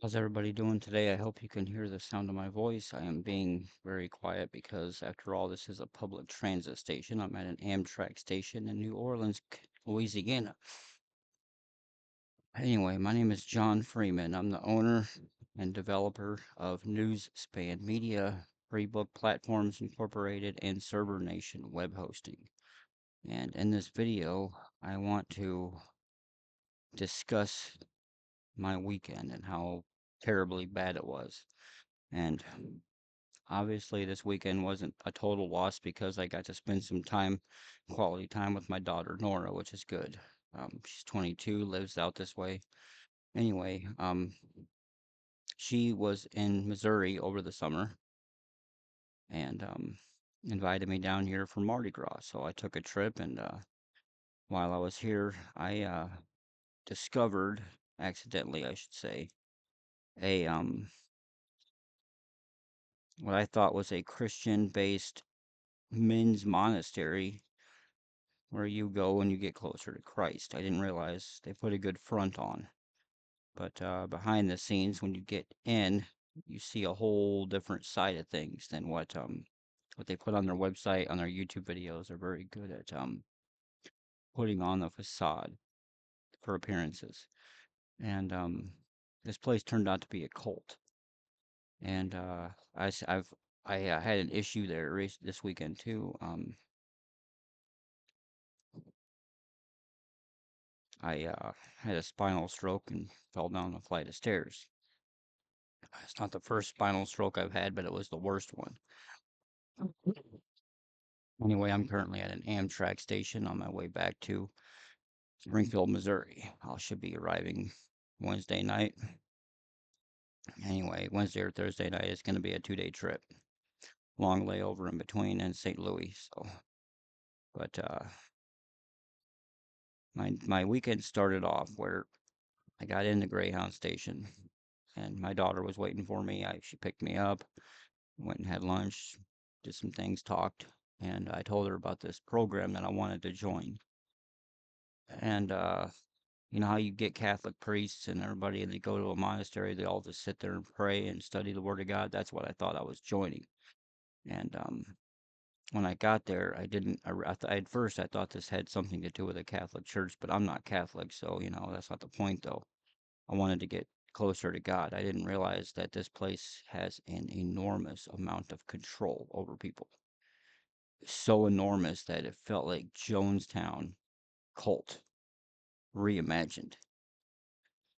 How's everybody doing today? I hope you can hear the sound of my voice. I am being very quiet because, after all, this is a public transit station. I'm at an Amtrak station in New Orleans, Louisiana. Anyway, my name is John Freeman. I'm the owner and developer of Newspan Media, Free Book Platforms Incorporated, and Server Nation Web Hosting. And in this video, I want to discuss my weekend and how terribly bad it was. And obviously, this weekend wasn't a total loss because I got to spend some time, quality time with my daughter Nora, which is good. She's 22, lives out this way. Anyway, she was in Missouri over the summer and invited me down here for Mardi Gras. So I took a trip, and while I was here, I discovered, accidentally, I should say, a what I thought was a Christian-based men's monastery where you go when you get closer to Christ. I didn't realize they put a good front on. But behind the scenes, when you get in, you see a whole different side of things than what they put on their website, on their YouTube videos. They're very good at putting on the facade for appearances. And this place turned out to be a cult. And I had an issue there this weekend too. I had a spinal stroke and fell down a flight of stairs. It's not the first spinal stroke I've had, but it was the worst one. Anyway, I'm currently at an Amtrak station on my way back to Springfield, Missouri. I should be arriving Wednesday night. Anyway, Wednesday or Thursday night is going to be a 2-day trip. Long layover in between in St. Louis. So, but my weekend started off where I got into Greyhound Station, and my daughter was waiting for me. She picked me up, went and had lunch, did some things, talked, and I told her about this program that I wanted to join. And you know how you get Catholic priests and everybody, and they go to a monastery, they all just sit there and pray and study the Word of God. That's what I thought I was joining. And when I got there, I didn't. At first, I thought this had something to do with a Catholic church, but I'm not Catholic, so that's not the point, though. I wanted to get closer to God. I didn't realize that this place has an enormous amount of control over people. So enormous that it felt like Jonestown cult reimagined.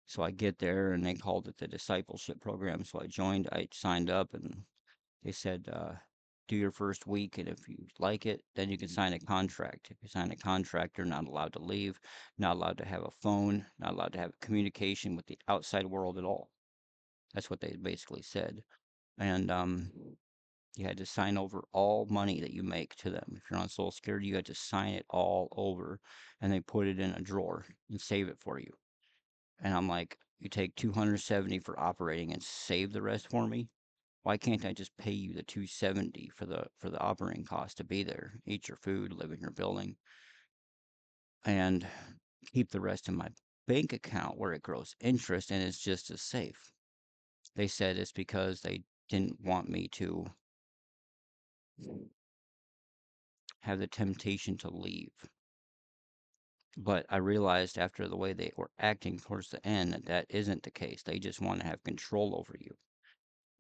So I get there and they called it the discipleship program. So I joined, I signed up, and they said, do your first week. And if you like it, then you can sign a contract. If you sign a contract, you're not allowed to leave, not allowed to have a phone, not allowed to have communication with the outside world at all. That's what they basically said. And you had to sign over all money that you make to them. If you're on Social Security, you had to sign it all over, and they put it in a drawer and save it for you. And I'm like, you take 270 for operating and save the rest for me? Why can't I just pay you the 270 for the operating cost to be there, eat your food, live in your building, and keep the rest in my bank account where it grows interest and it's just as safe? They said it's because they didn't want me to have the temptation to leave. But I realized after the way they were acting towards the end that that isn't the case. They just want to have control over you.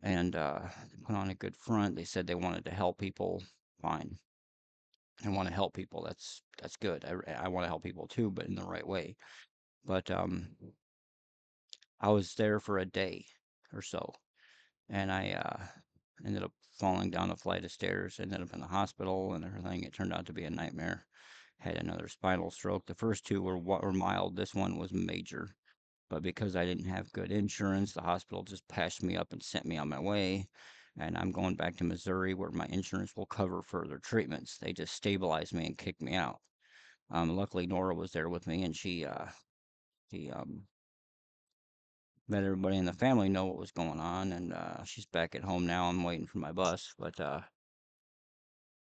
And they put on a good front. They said they wanted to help people. Fine. I want to help people. That's good. I want to help people too, but in the right way. But I was there for a day or so, and I ended up falling down a flight of stairs. Ended up in the hospital and everything. It turned out to be a nightmare. Had another spinal stroke. The first two were mild. This one was major. But because I didn't have good insurance, the hospital just patched me up and sent me on my way. And I'm going back to Missouri where my insurance will cover further treatments. They just stabilized me and kicked me out. Luckily, Nora was there with me, and she let everybody in the family know what was going on. And she's back at home now. I'm waiting for my bus. But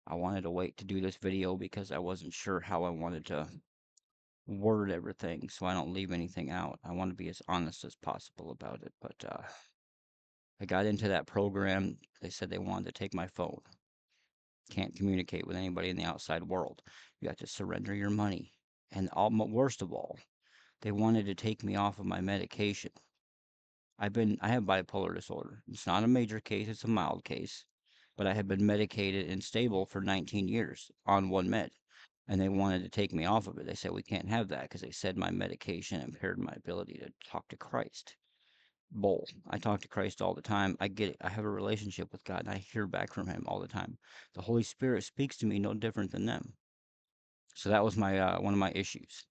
I wanted to wait to do this video because I wasn't sure how I wanted to word everything so I don't leave anything out. I want to be as honest as possible about it. But I got into that program. They said they wanted to take my phone. Can't communicate with anybody in the outside world. You have to surrender your money. And worst of all, they wanted to take me off of my medication. I have bipolar disorder. It's not a major case, it's a mild case, but I have been medicated and stable for 19 years on one med, and they wanted to take me off of it. They said we can't have that because they said my medication impaired my ability to talk to Christ. Bull. I talk to Christ all the time. I get it. I have a relationship with God and I hear back from him all the time. The Holy Spirit speaks to me no different than them. So that was my one of my issues.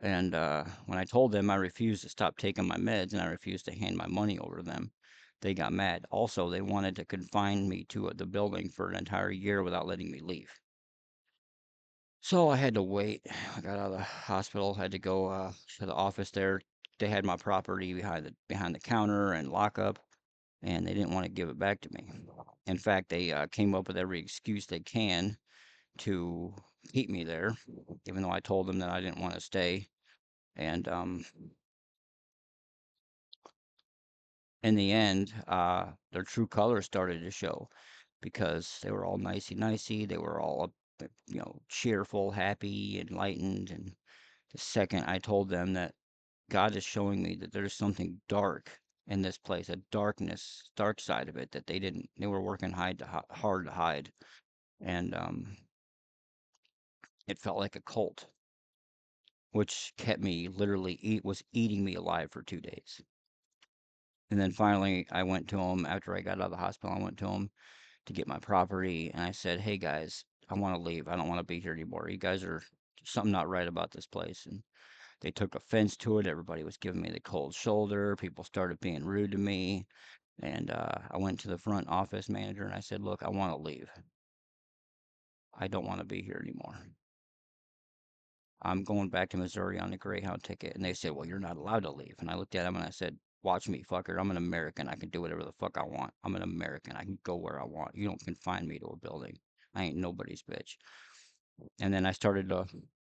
And when I told them I refused to stop taking my meds and I refused to hand my money over to them, they got mad. Also, they wanted to confine me to the building for an entire year without letting me leave. So I had to wait. I got out of the hospital, had to go to the office there. They had my property behind the counter and lockup, and they didn't want to give it back to me. In fact, they came up with every excuse they can to keep me there, even though I told them that I didn't want to stay. And in the end, their true colors started to show because they were all nicey nicey. They were all, cheerful, happy, enlightened. And the second I told them that God is showing me that there's something dark in this place, a dark side of it that they were working hard to hide. And it felt like a cult, which kept me was eating me alive for 2 days. And then finally, I went to him after I got out of the hospital. I went to him to get my property, and I said, "Hey guys, I want to leave. I don't want to be here anymore. You guys are something not right about this place." And they took offense to it. Everybody was giving me the cold shoulder. People started being rude to me. And I went to the front office manager and I said, "Look, I want to leave. I don't want to be here anymore. I'm going back to Missouri on the Greyhound ticket." And they said, "Well, you're not allowed to leave." And I looked at them and I said, "Watch me, fucker. I'm an American. I can do whatever the fuck I want. I'm an American. I can go where I want. You don't confine me to a building. I ain't nobody's bitch." And then I started to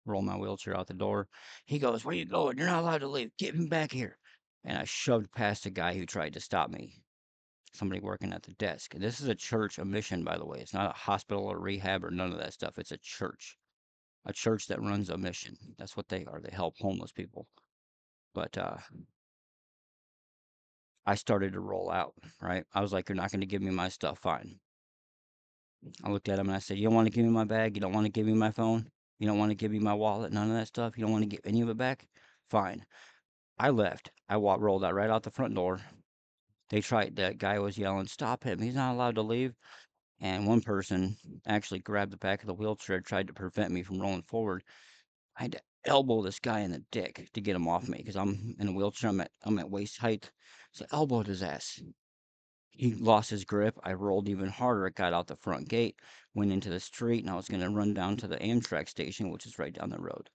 roll my wheelchair out the door. He goes, "Where you going? You're not allowed to leave. Get him back here." And I shoved past a guy who tried to stop me, somebody working at the desk. And this is a church, a mission, by the way. It's not a hospital or rehab or none of that stuff. It's a church that runs a mission. That's what they are. They help homeless people. But I started to roll out, right? I was like, "You're not going to give me my stuff. Fine." I looked at him and I said, "You don't want to give me my bag? You don't want to give me my phone? You don't want to give me my wallet? None of that stuff? You don't want to get any of it back? Fine." I left. Rolled out right out the front door. That guy was yelling, "Stop him. He's not allowed to leave." And one person actually grabbed the back of the wheelchair, tried to prevent me from rolling forward. I had to elbow this guy in the dick to get him off me because I'm in a wheelchair. I'm at waist height. So I elbowed his ass. He lost his grip. I rolled even harder. I got out the front gate, went into the street, and I was going to run down to the Amtrak station, which is right down the road.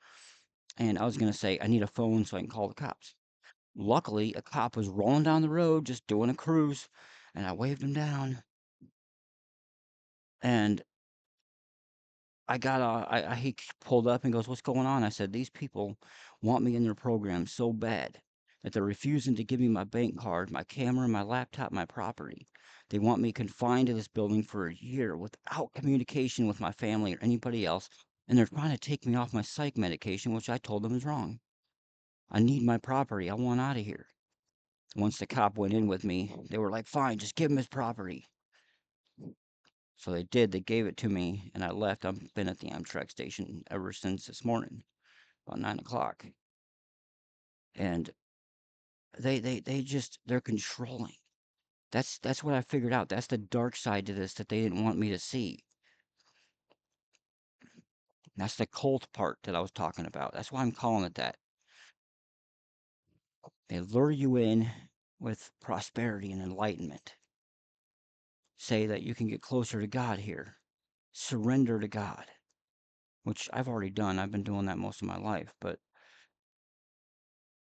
And I was going to say, "I need a phone so I can call the cops." Luckily, a cop was rolling down the road, just doing a cruise, and I waved him down. And he pulled up and goes, "What's going on?" I said, "These people want me in their program so bad that they're refusing to give me my bank card, my camera, my laptop, my property. They want me confined to this building for a year without communication with my family or anybody else. And they're trying to take me off my psych medication, which I told them is wrong. I need my property. I want out of here." Once the cop went in with me, they were like, "Fine, just give him his property." So they did. They gave it to me, and I left. I've been at the Amtrak station ever since this morning, about 9 o'clock. And they're controlling. That's what I figured out. That's the dark side to this that they didn't want me to see. That's the cult part that I was talking about. That's why I'm calling it that. They lure you in with prosperity and enlightenment. Say that you can get closer to God here. Surrender to God, which I've already done. I've been doing that most of my life. But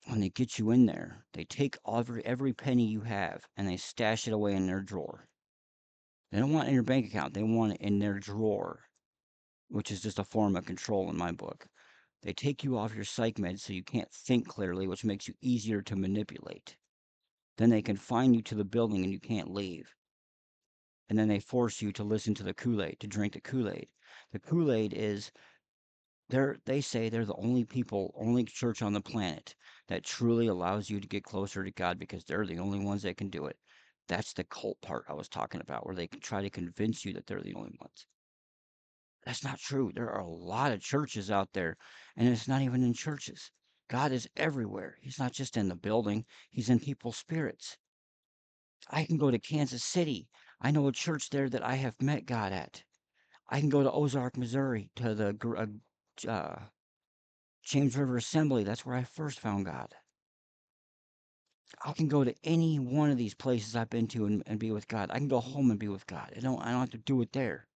when they get you in there, they take every penny you have and they stash it away in their drawer. They don't want it in your bank account. They want it in their drawer, which is just a form of control in my book. They take you off your psych meds so you can't think clearly, which makes you easier to manipulate. Then they confine you to the building and you can't leave. And then they force you to listen to the Kool-Aid, to drink the Kool-Aid. The Kool-Aid is they say they're the only people, only church on the planet that truly allows you to get closer to God because they're the only ones that can do it. That's the cult part I was talking about, where they can try to convince you that they're the only ones. That's not true. There are a lot of churches out there, and it's not even in churches. God is everywhere. He's not just in the building, He's in people's spirits. I can go to Kansas City. I know a church there that I have met God at. I can go to Ozark, Missouri, to the James River Assembly. That's where I first found God. I can go to any one of these places I've been to and be with God. I can go home and be with God. I don't have to do it there.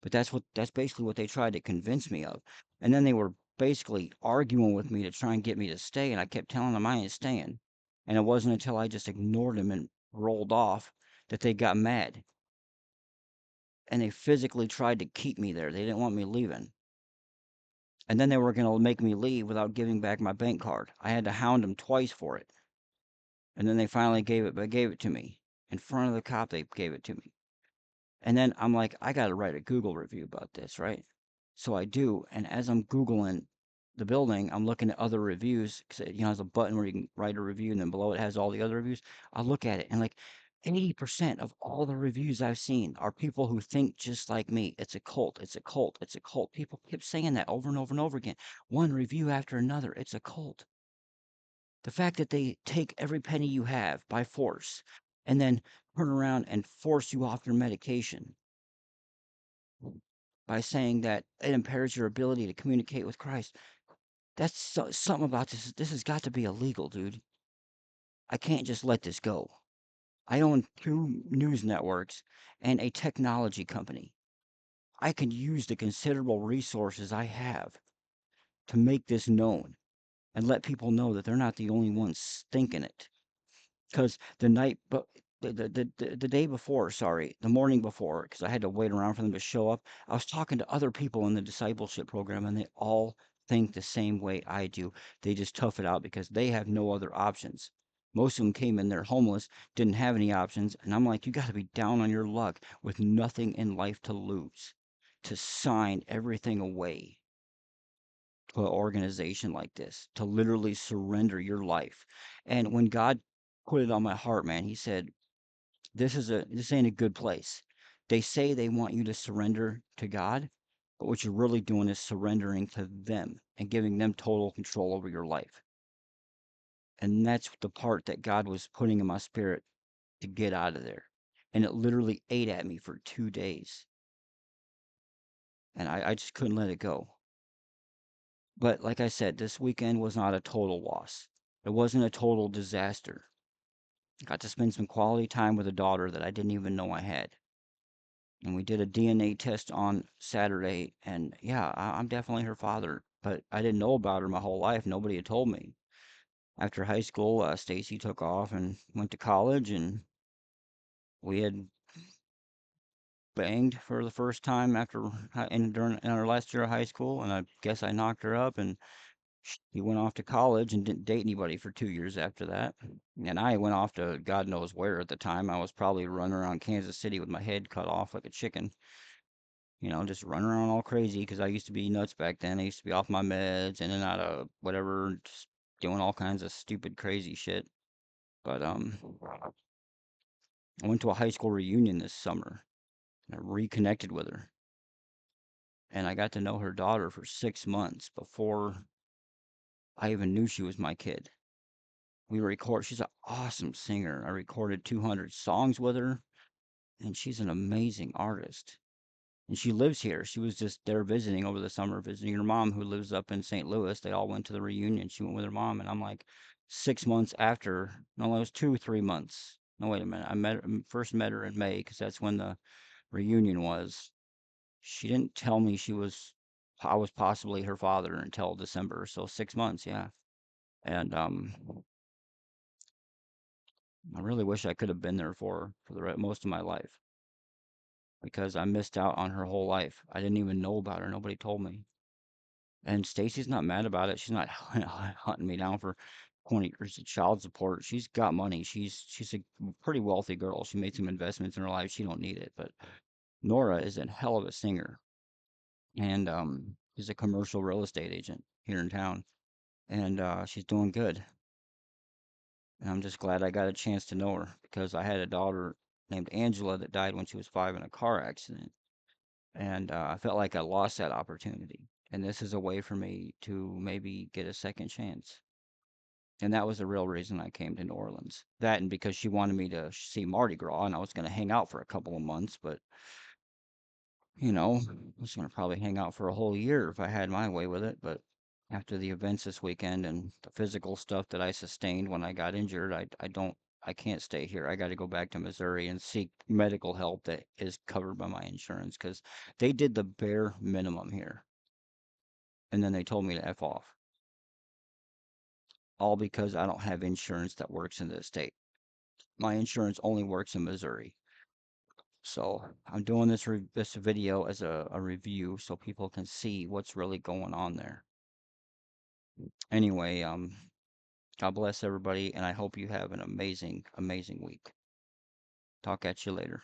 But that's basically what they tried to convince me of. And then they were basically arguing with me to try and get me to stay, and I kept telling them I ain't staying. And it wasn't until I just ignored them and rolled off that they got mad. And they physically tried to keep me there. They didn't want me leaving. And then they were going to make me leave without giving back my bank card. I had to hound them twice for it. And then they finally gave it to me. In front of the cop, they gave it to me. And then I'm like, I got to write a Google review about this, right? So I do. And as I'm Googling the building, I'm looking at other reviews because it, has a button where you can write a review, and then below it has all the other reviews. I look at it, and like 80% of all the reviews I've seen are people who think just like me. It's a cult. It's a cult. It's a cult. People keep saying that over and over and over again. One review after another. It's a cult. The fact that they take every penny you have by force and then turn around and force you off your medication by saying that it impairs your ability to communicate with Christ. That's something about this. This has got to be illegal, dude. I can't just let this go. I own two news networks and a technology company. I can use the considerable resources I have to make this known and let people know that they're not the only ones thinking it. Because the night, but the day before, sorry, the morning before, because I had to wait around for them to show up, I was talking to other people in the discipleship program, and they all think the same way I do. They just tough it out because they have no other options. Most of them came in there homeless, didn't have any options, and I'm like, you got to be down on your luck with nothing in life to lose, to sign everything away to an organization like this, to literally surrender your life. And when God put it on my heart, man, he said, this ain't a good place. They say they want you to surrender to God, but what you're really doing is surrendering to them and giving them total control over your life. And that's the part that God was putting in my spirit to get out of there. And it literally ate at me for 2 days. And I just couldn't let it go. But like I said, this weekend was not a total loss. It wasn't a total disaster. Got to spend some quality time with a daughter that I didn't even know I had. And we did a DNA test on Saturday, and yeah, I'm definitely her father. But I didn't know about her my whole life. Nobody had told me. After high school, Stacy took off and went to college, and we had banged for the first time in our last year of high school, and I guess I knocked her up, and he went off to college and didn't date anybody for 2 years after that. And I went off to God knows where at the time. I was probably running around Kansas City with my head cut off like a chicken, just running around all crazy because I used to be nuts back then. I used to be off my meds, in and out of whatever, just doing all kinds of stupid, crazy shit. But I went to a high school reunion this summer. And I reconnected with her, and I got to know her daughter for 6 months before I even knew she was my kid. She's an awesome singer. I recorded 200 songs with her, and she's an amazing artist. And she lives here. She was just there visiting over the summer, visiting her mom who lives up in St. Louis. They all went to the reunion. She went with her mom, and I'm like 6 months after. No, it was 2, 3 months. No, wait a minute. First met her in May because that's when the reunion was. She didn't tell me I was possibly her father until December. So 6 months, yeah. And I really wish I could have been there for her for most of my life because I missed out on her whole life. I didn't even know about her. Nobody told me. And Stacy's not mad about it. She's not hunting me down for 20 years of child support. She's got money. She's a pretty wealthy girl. She made some investments in her life. She don't need it. But Nora is a hell of a singer, and is a commercial real estate agent here in town, and she's doing good. And I'm just glad I got a chance to know her because I had a daughter named Angela that died when she was 5 in a car accident, and I felt like I lost that opportunity. And this is a way for me to maybe get a second chance. And that was the real reason I came to New Orleans. That and because she wanted me to see Mardi Gras, and I was going to hang out for a couple of months, but I was going to probably hang out for a whole year if I had my way with it. But after the events this weekend and the physical stuff that I sustained when I got injured, I can't stay here. I got to go back to Missouri and seek medical help that is covered by my insurance because they did the bare minimum here. And then they told me to F off, all because I don't have insurance that works in this state. My insurance only works in Missouri. So I'm doing this video as a review so people can see what's really going on there. Anyway, God bless everybody, and I hope you have an amazing, amazing week. Talk at you later.